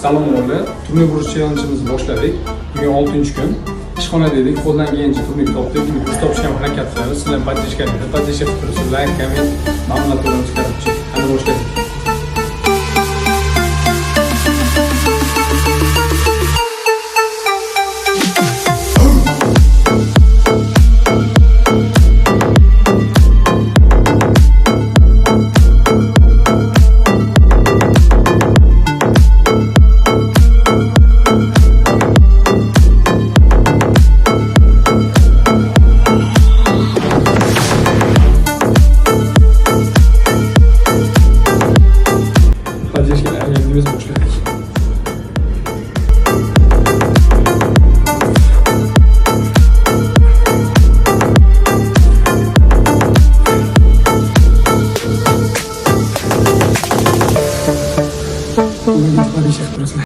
Salom o'g'li, turnir urush challenge'imizni boshladik. Bugun 6-kun. Ishxona dedik, qo'ldan kelgancha turnir topdik. Biz topishgan harakat qilamiz. Sizlar podдержка qilib, like, komment, ma'lumotlarni chiqarib chiqing. Qani boshlaylik. Biz boşladık. Bugün